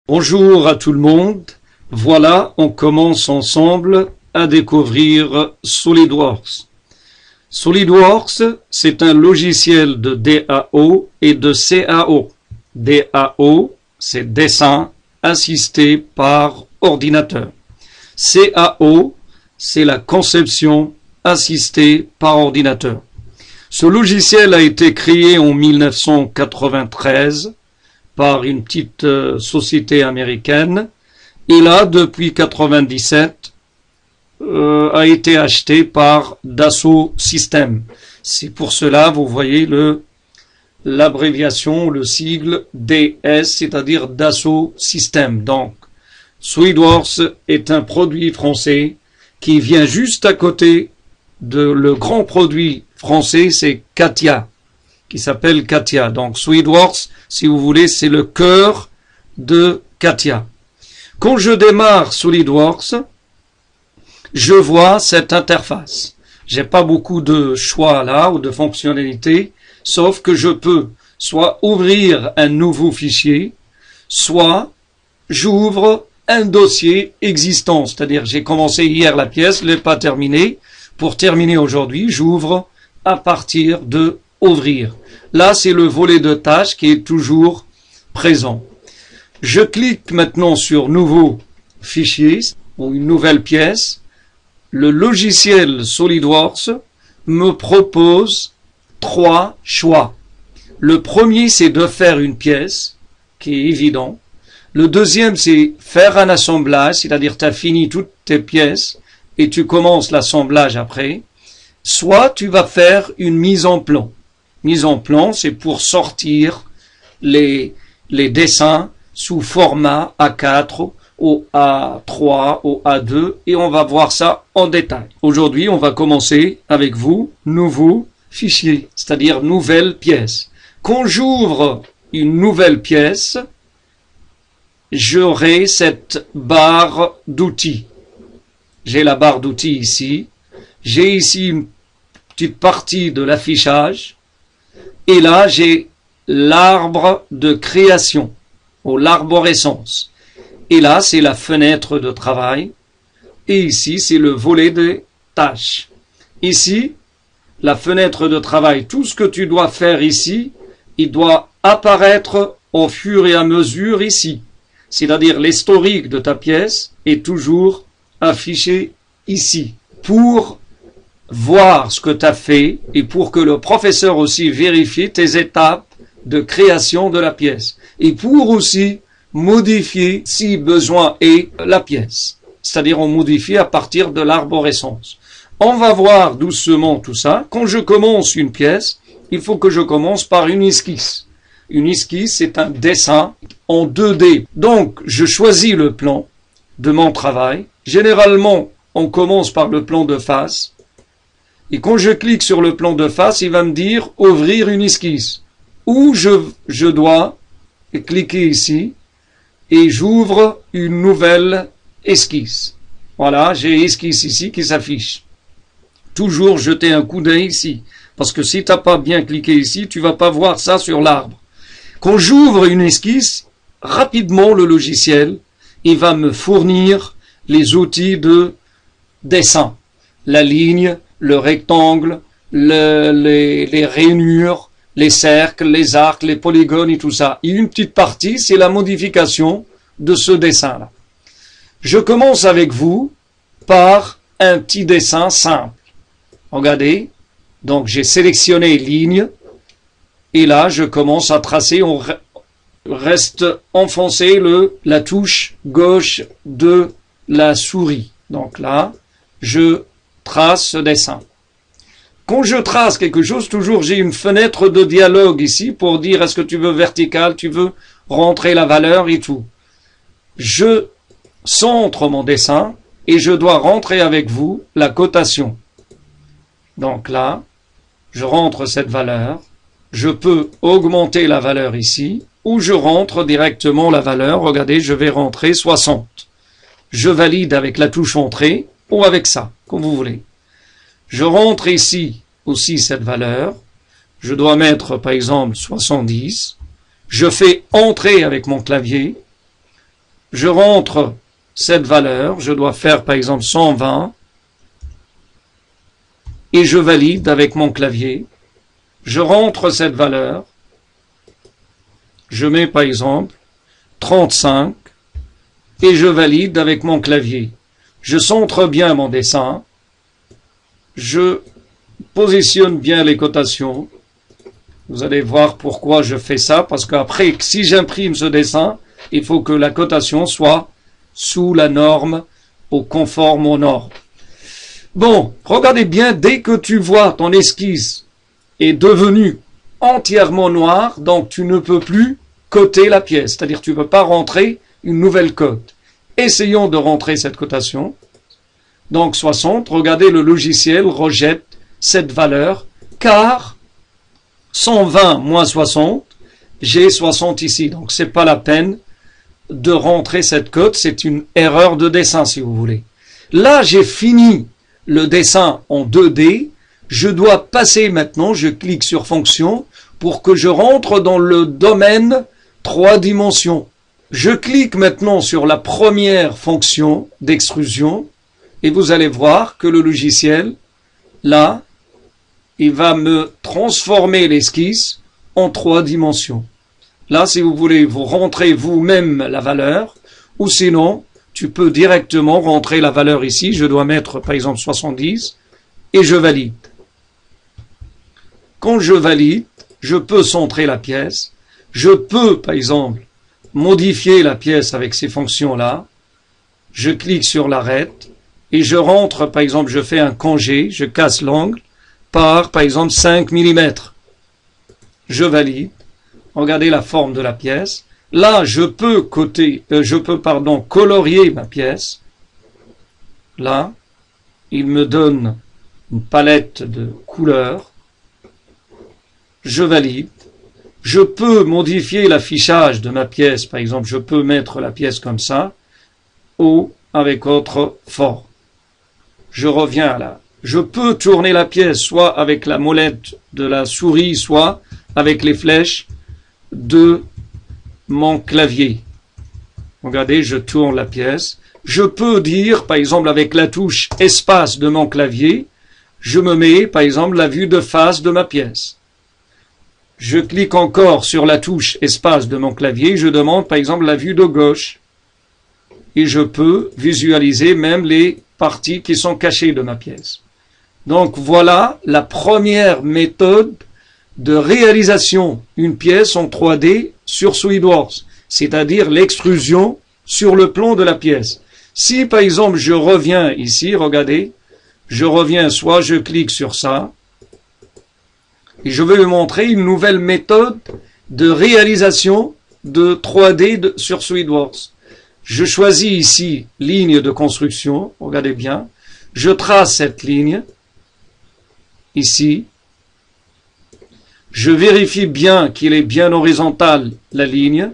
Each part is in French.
Bonjour à tout le monde. Voilà, on commence ensemble à découvrir SolidWorks. SolidWorks, c'est un logiciel de DAO et de CAO. DAO, c'est dessin assisté par ordinateur. CAO, c'est la conception assistée par ordinateur. Ce logiciel a été créé en 1993 par une petite société américaine. Et là, depuis 1997, a été acheté par Dassault Systèmes. C'est pour cela, vous voyez l'abréviation, le sigle DS, c'est-à-dire Dassault Systèmes. Donc, SolidWorks est un produit français qui vient juste à côté de le grand produit français, c'est CATIA, qui s'appelle CATIA. Donc SolidWorks, si vous voulez, c'est le cœur de CATIA. Quand je démarre SolidWorks, je vois cette interface. J'ai pas beaucoup de choix là ou de fonctionnalités, sauf que je peux soit ouvrir un nouveau fichier, soit j'ouvre un dossier existant. C'est-à-dire, j'ai commencé hier la pièce, je l'ai pas terminé. Pour terminer aujourd'hui, j'ouvre à partir de ouvrir. Là, c'est le volet de tâches qui est toujours présent. Je clique maintenant sur nouveau fichier ou une nouvelle pièce. Le logiciel SolidWorks me propose 3 choix. Le premier, c'est de faire une pièce, qui est évident. Le deuxième, c'est faire un assemblage, c'est-à-dire tu as fini toutes tes pièces et tu commences l'assemblage après. Soit tu vas faire une mise en plan. Mise en plan, c'est pour sortir les dessins sous format A4, au A3, au A2, et on va voir ça en détail. Aujourd'hui, on va commencer avec vous, nouveau fichier, c'est-à-dire nouvelle pièce. Quand j'ouvre une nouvelle pièce, j'aurai cette barre d'outils. J'ai la barre d'outils ici. J'ai ici une petite partie de l'affichage. Et là, j'ai l'arbre de création, ou l'arborescence. Et là, c'est la fenêtre de travail. Et ici, c'est le volet des tâches. Ici, la fenêtre de travail, tout ce que tu dois faire ici, il doit apparaître au fur et à mesure ici. C'est-à-dire l'historique de ta pièce est toujours affiché ici. Pour voir ce que tu as fait et pour que le professeur aussi vérifie tes étapes de création de la pièce. Et pour aussi modifier, si besoin est, la pièce. C'est-à-dire on modifie à partir de l'arborescence. On va voir doucement tout ça. Quand je commence une pièce, il faut que je commence par une esquisse. Une esquisse, c'est un dessin en 2D. Donc, je choisis le plan de mon travail. Généralement, on commence par le plan de face. Et quand je clique sur le plan de face, il va me dire « Ouvrir une esquisse ». Ou je dois cliquer ici et j'ouvre une nouvelle esquisse. Voilà, j'ai esquisse ici qui s'affiche. Toujours jeter un coup d'œil ici. Parce que si tu n'as pas bien cliqué ici, tu ne vas pas voir ça sur l'arbre. Quand j'ouvre une esquisse, rapidement le logiciel, il va me fournir les outils de dessin. La ligne, le rectangle, les rainures, les cercles, les arcs, les polygones et tout ça. Et une petite partie, c'est la modification de ce dessin-là. Je commence avec vous par un petit dessin simple. Regardez, donc j'ai sélectionné ligne, et là je commence à tracer, on reste enfoncé la touche gauche de la souris. Donc là, je trace ce dessin. Quand je trace quelque chose, toujours j'ai une fenêtre de dialogue ici pour dire est-ce que tu veux vertical, tu veux rentrer la valeur et tout. Je centre mon dessin et je dois rentrer avec vous la cotation. Donc là, je rentre cette valeur. Je peux augmenter la valeur ici ou je rentre directement la valeur. Regardez, je vais rentrer 60. Je valide avec la touche entrée ou avec ça, comme vous voulez. Je rentre ici aussi cette valeur. Je dois mettre par exemple 70. Je fais entrer avec mon clavier. je rentre cette valeur, je dois faire par exemple 120, et je valide avec mon clavier. Je rentre cette valeur, je mets par exemple 35, et je valide avec mon clavier. Je centre bien mon dessin, je positionne bien les cotations. Vous allez voir pourquoi je fais ça, parce qu'après, si j'imprime ce dessin, il faut que la cotation soit sous la norme, conforme aux normes. Bon, regardez bien, dès que tu vois ton esquisse est devenue entièrement noire, donc tu ne peux plus coter la pièce, c'est-à-dire tu ne peux pas rentrer une nouvelle cote. Essayons de rentrer cette cotation. Donc 60, regardez, le logiciel rejette cette valeur, car 120 moins 60, j'ai 60 ici, donc c'est pas la peine de rentrer cette cote, c'est une erreur de dessin si vous voulez. Là, j'ai fini le dessin en 2D, je dois passer maintenant, je clique sur fonction pour que je rentre dans le domaine 3 dimensions. Je clique maintenant sur la première fonction d'extrusion et vous allez voir que le logiciel, là, il va me transformer l'esquisse en 3 dimensions. Là, si vous voulez, vous rentrez vous-même la valeur, ou sinon, tu peux directement rentrer la valeur ici. Je dois mettre, par exemple, 70, et je valide. Quand je valide, je peux centrer la pièce. Je peux, par exemple, modifier la pièce avec ces fonctions-là. Je clique sur l'arrête, et je rentre, par exemple, je fais un congé, je casse l'angle, par exemple, 5 mm. Je valide. Regardez la forme de la pièce. Là, je peux colorier ma pièce. Là, il me donne une palette de couleurs. Je valide. Je peux modifier l'affichage de ma pièce. Par exemple, je peux mettre la pièce comme ça ou avec autre forme. Je reviens à là. Je peux tourner la pièce soit avec la molette de la souris, soit avec les flèches de mon clavier. Regardez, je tourne la pièce. Je peux dire, par exemple, avec la touche espace de mon clavier, je me mets, par exemple, la vue de face de ma pièce. Je clique encore sur la touche espace de mon clavier, je demande, par exemple, la vue de gauche. Et je peux visualiser même les parties qui sont cachées de ma pièce. Donc voilà la première méthode de réalisation d'une pièce en 3D sur SolidWorks, c'est-à-dire l'extrusion sur le plan de la pièce. Si par exemple je reviens ici, regardez, je reviens, soit je clique sur ça, et je vais vous montrer une nouvelle méthode de réalisation de 3D sur SolidWorks. Je choisis ici ligne de construction, regardez bien, je trace cette ligne, ici, je vérifie bien qu'il est bien horizontal la ligne,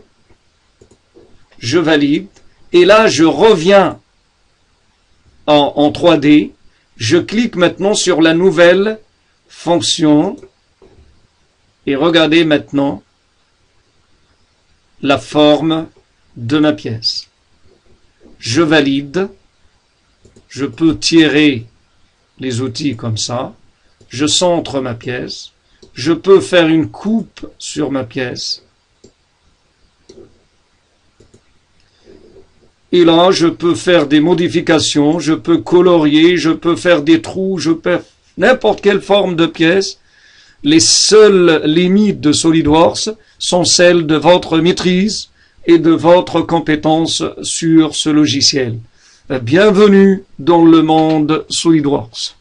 je valide, et là je reviens en 3D, je clique maintenant sur la nouvelle fonction, et regardez maintenant la forme de ma pièce. Je valide, je peux tirer les outils comme ça, je centre ma pièce, je peux faire une coupe sur ma pièce. Et là, je peux faire des modifications, je peux colorier, je peux faire des trous, je peux faire n'importe quelle forme de pièce. Les seules limites de SolidWorks sont celles de votre maîtrise et de votre compétence sur ce logiciel. Bienvenue dans le monde SolidWorks.